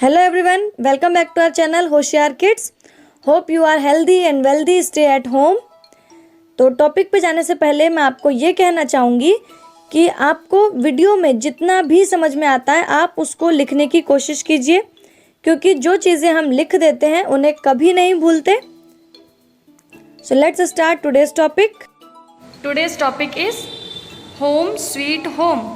Hello everyone, welcome back to our channel Hoshiyar kids. Hope you are healthy and wealthy, stay at home. तो topic पे जाने से पहले मैं आपको ये कहना चाहूँगी कि आपको वीडियो में जितना भी समझ में आता है आप उसको लिखने की कोशिश कीजिए, क्योंकि जो चीज़ें हम लिख देते हैं उन्हें कभी नहीं भूलते। So let's start today's topic. Today's topic is home sweet home.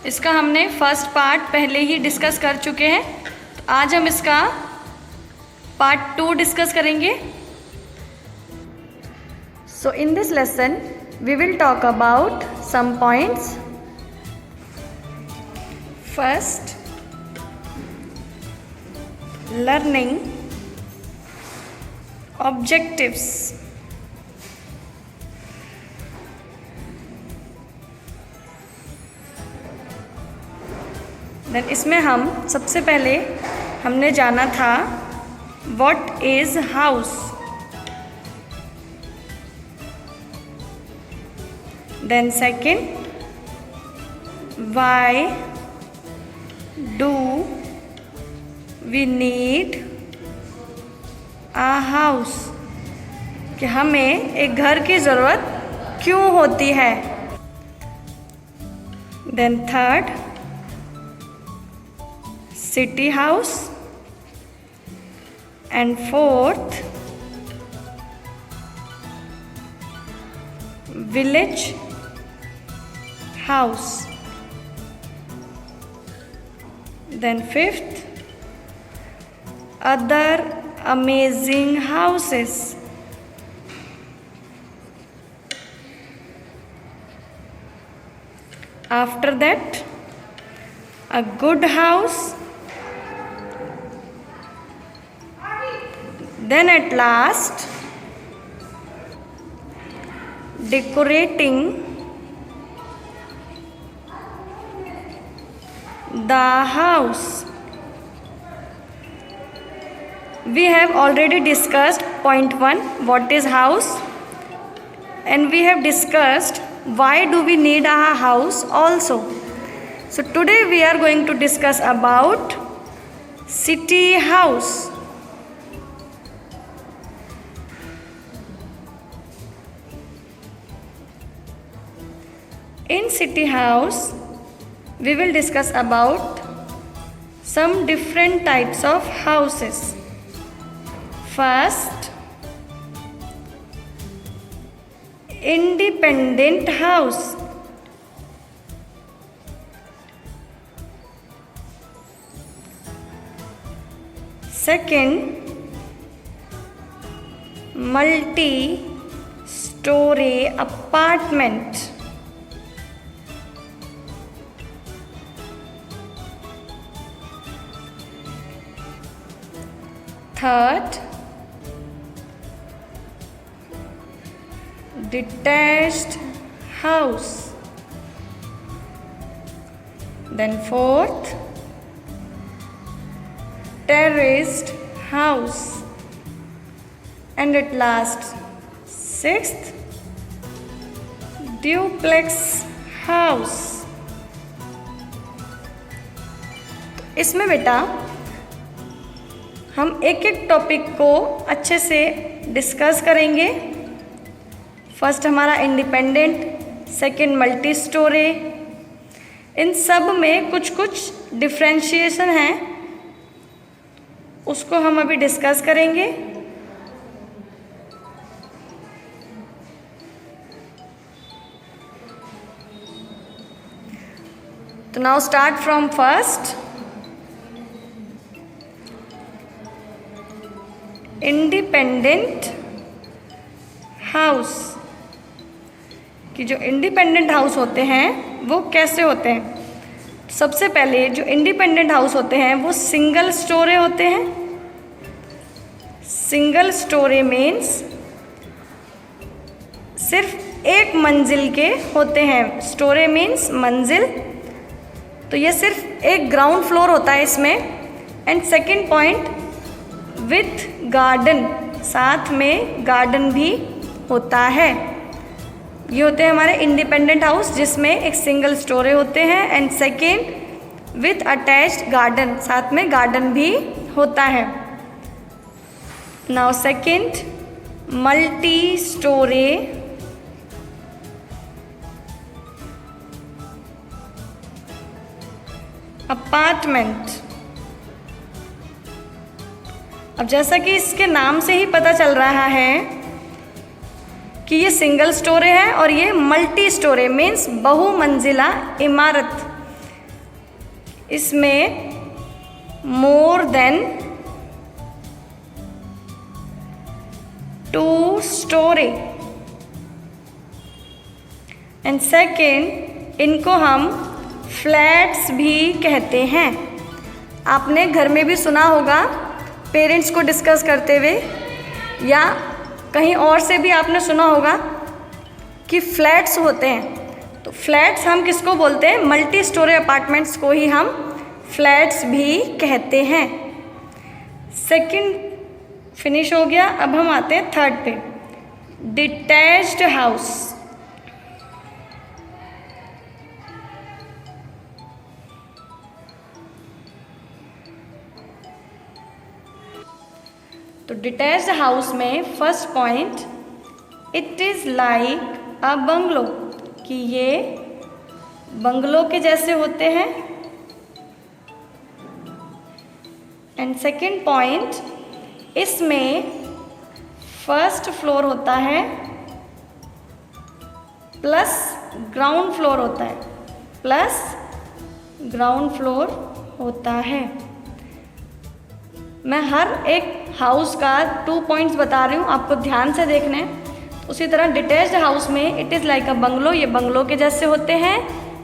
इसका हमने फर्स्ट पार्ट पहले ही डिस्कस कर चुके हैं, तो आज हम इसका पार्ट 2 डिस्कस करेंगे। So in this lesson we will talk about some points. First, learning objectives. Then इसमें हम सबसे पहले हमने जाना था what is house. Then second, why do we need a house, कि हमें एक घर की ज़रूरत क्यों होती है। Then third, city house, and fourth, village house. Then fifth, other amazing houses. After that, a good house. Then at last, decorating the house. We have already discussed point 1, what is house, and we have discussed why do we need a house also. So today we are going to discuss about city house. In city house, we will discuss about some different types of houses. First, independent house. Second, multi-story apartment. Third, detached house. Then fourth, terraced house. And at last, sixth, duplex house. इसमें बेटा हम एक एक topic को अच्छे से discuss करेंगे। First हमारा इंडिपेंडेंट, सेकंड मल्टी स्टोरी। इन सब में कुछ कुछ डिफरेंशिएशन है, उसको हम अभी डिस्कस करेंगे। तो now start from first. Independent house, कि जो इंडिपेंडेंट हाउस होते हैं वो कैसे होते हैं। सबसे पहले जो इंडिपेंडेंट हाउस होते हैं वो सिंगल स्टोरी होते हैं। सिंगल स्टोरी मीन्स सिर्फ एक मंजिल के होते हैं। स्टोरी मीन्स मंजिल, तो ये सिर्फ एक ग्राउंड फ्लोर होता है इसमें। And second point, with garden, साथ में गार्डन भी होता है। ये होते हैं हमारे इंडिपेंडेंट हाउस जिसमें एक सिंगल स्टोरी होते हैं। And second with attached garden, साथ में गार्डन भी होता है। Now second multi storey apartment. अब जैसा कि इसके नाम से ही पता चल रहा है कि ये सिंगल स्टोरी है और ये मल्टी स्टोरी मीन्स बहुमंजिला इमारत। इसमें more than 2 story. And second इनको हम फ्लैट्स भी कहते हैं। आपने घर में भी सुना होगा पेरेंट्स को डिस्कस करते हुए, या कहीं और से भी आपने सुना होगा कि फ्लैट्स होते हैं। तो फ्लैट्स हम किसको बोलते हैं? मल्टी स्टोरी अपार्टमेंट्स को ही हम फ्लैट्स भी कहते हैं। सेकंड फिनिश हो गया। अब हम आते हैं थर्ड पे, डिटैच्ड हाउस। तो डिटैच्ड हाउस में first point, it is like a bungalow, कि ये बंगलो के जैसे होते हैं। एंड सेकेंड पॉइंट, इसमें फर्स्ट फ्लोर होता है प्लस ग्राउंड फ्लोर होता है, प्लस ग्राउंड फ्लोर होता है। मैं हर एक हाउस का 2 पॉइंट्स बता रही हूँ, आपको ध्यान से देखने हैं। उसी तरह डिटैच्ड हाउस में it is like a bungalow, ये बंगलो के जैसे होते हैं।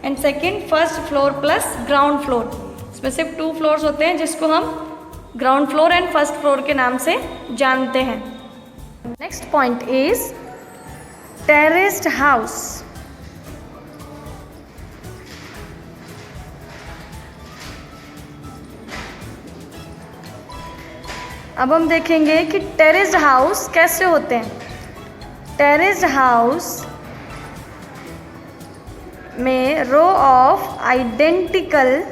And second first floor plus ground floor, इसमें सिर्फ 2 फ्लोर्स होते हैं जिसको हम ground floor and first floor के नाम से जानते हैं। Next point is terraced house. अब हम देखेंगे कि टेरेस्ड हाउस कैसे होते हैं। टेरेस्ड हाउस में रो ऑफ आइडेंटिकल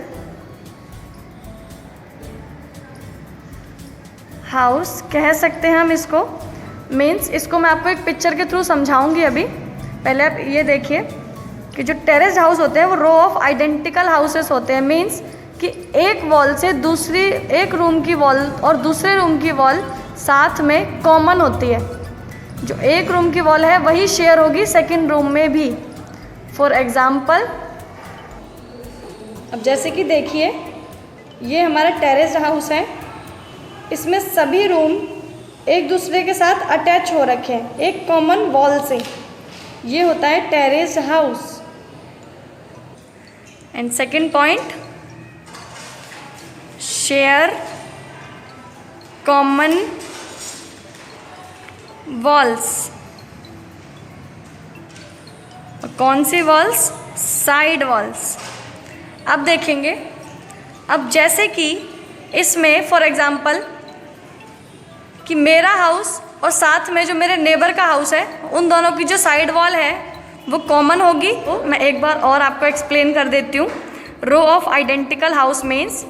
हाउस कह सकते हैं हम इसको। मीन्स इसको मैं आपको एक पिक्चर के थ्रू समझाऊंगी अभी। पहले आप ये देखिए कि जो टेरेस्ड हाउस होते हैं वो रो ऑफ आइडेंटिकल हाउसेस होते हैं। मीन्स कि एक वॉल से दूसरी, एक रूम की वॉल और दूसरे रूम की वॉल साथ में कॉमन होती है। जो एक रूम की वॉल है वही शेयर होगी सेकंड रूम में भी। फॉर एग्जाम्पल, अब जैसे कि देखिए ये हमारा टेरेस्ड हाउस है, इसमें सभी रूम एक दूसरे के साथ अटैच हो रखे हैं एक कॉमन वॉल से। ये होता है terraced house. And second point, share common walls. कौन सी वॉल्स? Side walls. अब देखेंगे, अब जैसे कि इसमें फॉर एग्जांपल कि मेरा हाउस और साथ में जो मेरे नेबर का हाउस है, उन दोनों की जो साइड वॉल है वो कॉमन होगी। तो मैं एक बार और आपको एक्सप्लेन कर देती हूँ। Row of identical house means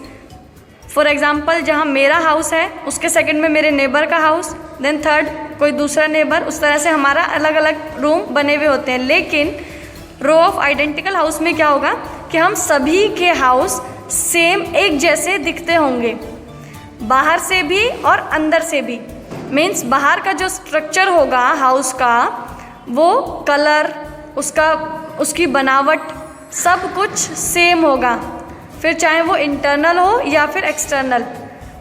for example जहाँ मेरा हाउस है उसके सेकंड में मेरे नेबर का हाउस, देन थर्ड कोई दूसरा नेबर, उस तरह से हमारा अलग अलग रूम बने हुए होते हैं। लेकिन रो ऑफ आइडेंटिकल हाउस में क्या होगा कि हम सभी के हाउस सेम एक जैसे दिखते होंगे, बाहर से भी और अंदर से भी। मीन्स बाहर का जो स्ट्रक्चर होगा हाउस का, वो कलर, उसकी बनावट सब कुछ सेम होगा। फिर चाहे वो इंटरनल हो या फिर एक्सटर्नल,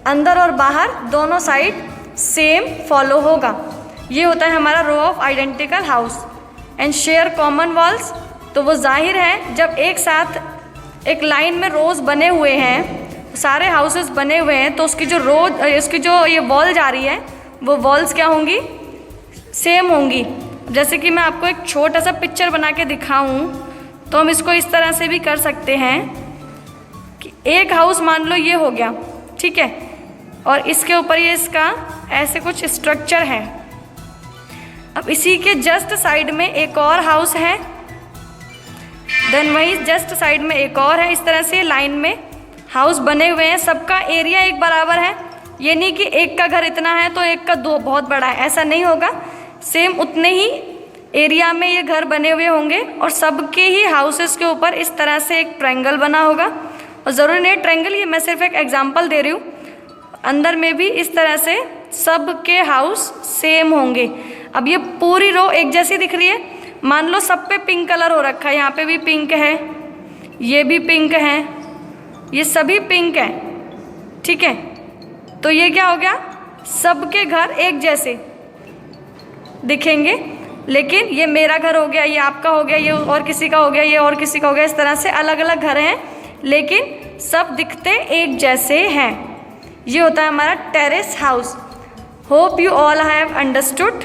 अंदर और बाहर दोनों साइड सेम फॉलो होगा। ये होता है हमारा row of identical house. And share common walls, तो वो जाहिर है जब एक साथ एक लाइन में रोज बने हुए हैं, सारे हाउसेस बने हुए हैं, तो उसकी जो ये वॉल जा रही है वो वॉल्स क्या होंगी? सेम होंगी। जैसे कि मैं आपको एक छोटा सा पिक्चर बना के दिखाऊं तो हम इसको इस तरह से भी कर सकते हैं कि एक हाउस मान लो ये हो गया, ठीक है, और इसके ऊपर ये इसका ऐसे कुछ स्ट्रक्चर है। अब इसी के जस्ट साइड में एक और हाउस है, देन वही जस्ट साइड में एक और है। इस तरह से लाइन में हाउस बने हुए हैं, सबका एरिया एक बराबर है। ये नहीं कि एक का घर इतना है तो एक का दो बहुत बड़ा है, ऐसा नहीं होगा। सेम उतने ही एरिया में ये घर बने हुए होंगे और सबके ही हाउसेस के ऊपर इस तरह से एक ट्रायंगल बना होगा। और ज़रूरी नहीं ट्रायंगल, ये मैं सिर्फ एक एग्जांपल दे रही हूँ। अंदर में भी इस तरह से सबके हाउस सेम होंगे। अब ये पूरी रो एक जैसी दिख रही है, मान लो सब पे पिंक कलर हो रखा है, यहाँ पे भी पिंक है, ये भी पिंक है, ये सभी पिंक हैं, ठीक है। तो ये क्या हो गया, सबके घर एक जैसे दिखेंगे। लेकिन ये मेरा घर हो गया, ये आपका हो गया, ये और किसी का हो गया, ये और किसी का हो गया। इस तरह से अलग अलग घर हैं लेकिन सब दिखते एक जैसे हैं। ये होता है हमारा terrace house. Hope you all have understood.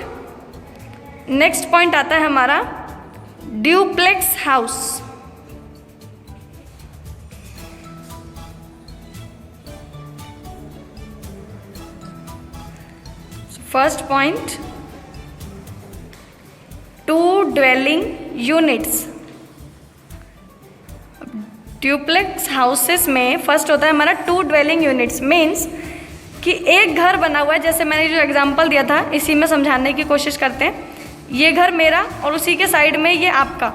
Next point आता है हमारा duplex house. First point, two dwelling units. Duplex houses में फर्स्ट होता है हमारा टू ड्वेलिंग यूनिट्स। मीन्स कि एक घर बना हुआ है, जैसे मैंने जो एग्जांपल दिया था इसी में समझाने की कोशिश करते हैं। ये घर मेरा और उसी के साइड में ये आपका,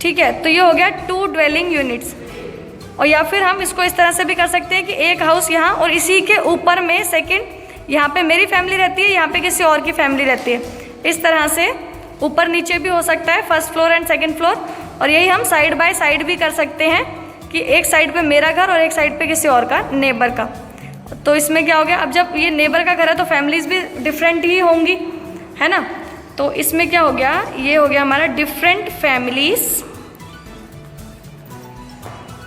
ठीक है। तो ये हो गया टू ड्वेलिंग यूनिट्स। और या फिर हम इसको इस तरह से भी कर सकते हैं कि एक हाउस यहाँ और इसी के ऊपर में सेकंड, यहाँ पे मेरी फैमिली रहती है, यहाँ पे किसी और की फैमिली रहती है। इस तरह से ऊपर नीचे भी हो सकता है, first floor and second floor. और यही हम साइड बाय साइड भी कर सकते हैं कि एक साइड पे मेरा घर और एक साइड पे किसी और का, नेबर का। तो इसमें क्या हो गया, अब जब ये नेबर का घर है तो फैमिलीज भी डिफरेंट ही होंगी, है ना। तो इसमें क्या हो गया, ये हो गया हमारा डिफरेंट फैमिलीज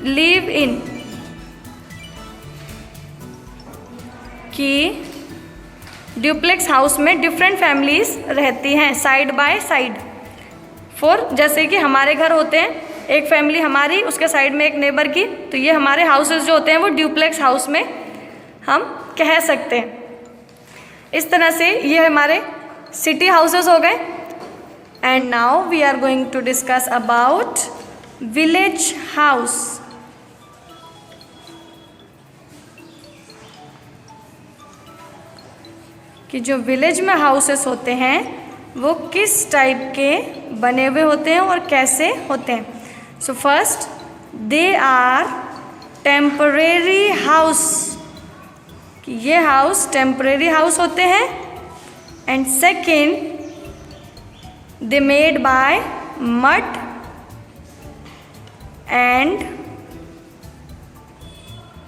लिव इन, कि ड्यूप्लेक्स हाउस में डिफरेंट फैमिलीज रहती हैं साइड बाय साइड। फॉर जैसे कि हमारे घर होते हैं, एक फैमिली हमारी, उसके साइड में एक नेबर की, तो ये हमारे हाउसेस जो होते हैं वो ड्यूप्लेक्स हाउस में हम कह सकते हैं। इस तरह से ये हमारे सिटी हाउसेस हो गए। And now we are going to discuss about village house. कि जो विलेज में हाउसेस होते हैं वो किस टाइप के बने हुए होते हैं और कैसे होते हैं। So first, they are temporary house, कि ये हाउस टेम्परेरी हाउस होते हैं। And second, they made by mud and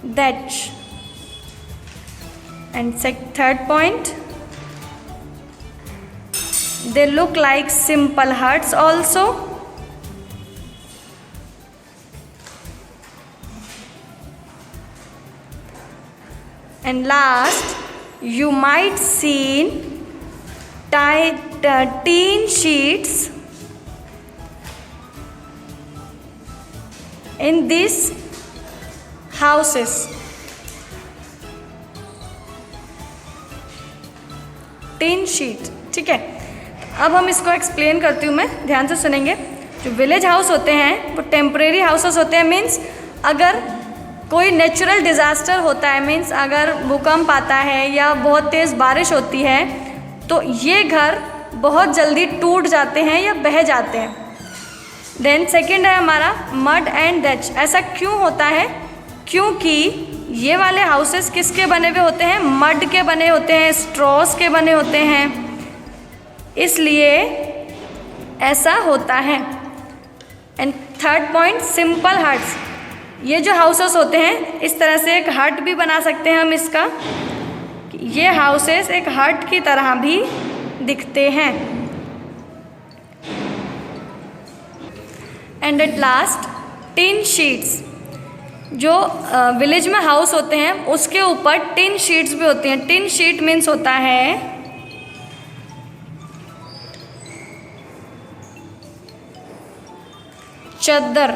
thatch. And third point, they look like simple huts also. And last, you might seen tin sheets in these houses. Tin sheet, ठीक है। अब हम इसको explain करती हूँ मैं, ध्यान से सुनेंगे। जो विलेज हाउस होते हैं वो टेम्परेरी हाउसेस होते हैं। मीन्स अगर कोई नेचुरल डिज़ास्टर होता है, मीन्स अगर भूकंप आता है या बहुत तेज़ बारिश होती है तो ये घर बहुत जल्दी टूट जाते हैं या बह जाते हैं। देन सेकेंड है हमारा मड एंड डच। ऐसा क्यों होता है, क्योंकि ये वाले हाउसेस किसके बने हुए होते हैं, मड के बने होते हैं, स्ट्रॉस के बने होते हैं, इसलिए ऐसा होता है। And third point, simple huts. ये जो हाउसेस होते हैं इस तरह से एक हट भी बना सकते हैं हम इसका, ये हाउसेस एक हट की तरह भी दिखते हैं। And at last, tin sheets. जो विलेज में हाउस होते हैं उसके ऊपर टिन शीट्स भी होती हैं। टिन शीट मीन्स होता है चद्दर।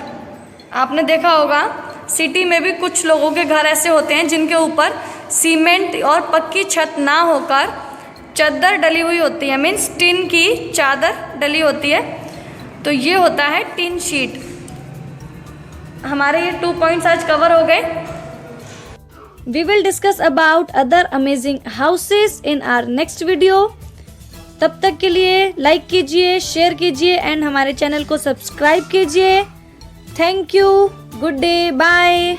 आपने देखा होगा सिटी में भी कुछ लोगों के घर ऐसे होते हैं जिनके ऊपर सीमेंट और पक्की छत ना होकर चादर डली हुई होती है, मीन्स टिन की चादर डली होती है, तो ये होता है टिन शीट। हमारे ये 2 पॉइंट्स आज कवर हो गए। We will discuss about other amazing houses in our next video. तब तक के लिए लाइक कीजिए, शेयर कीजिए एंड हमारे चैनल को सब्सक्राइब कीजिए। Thank you, good day, bye.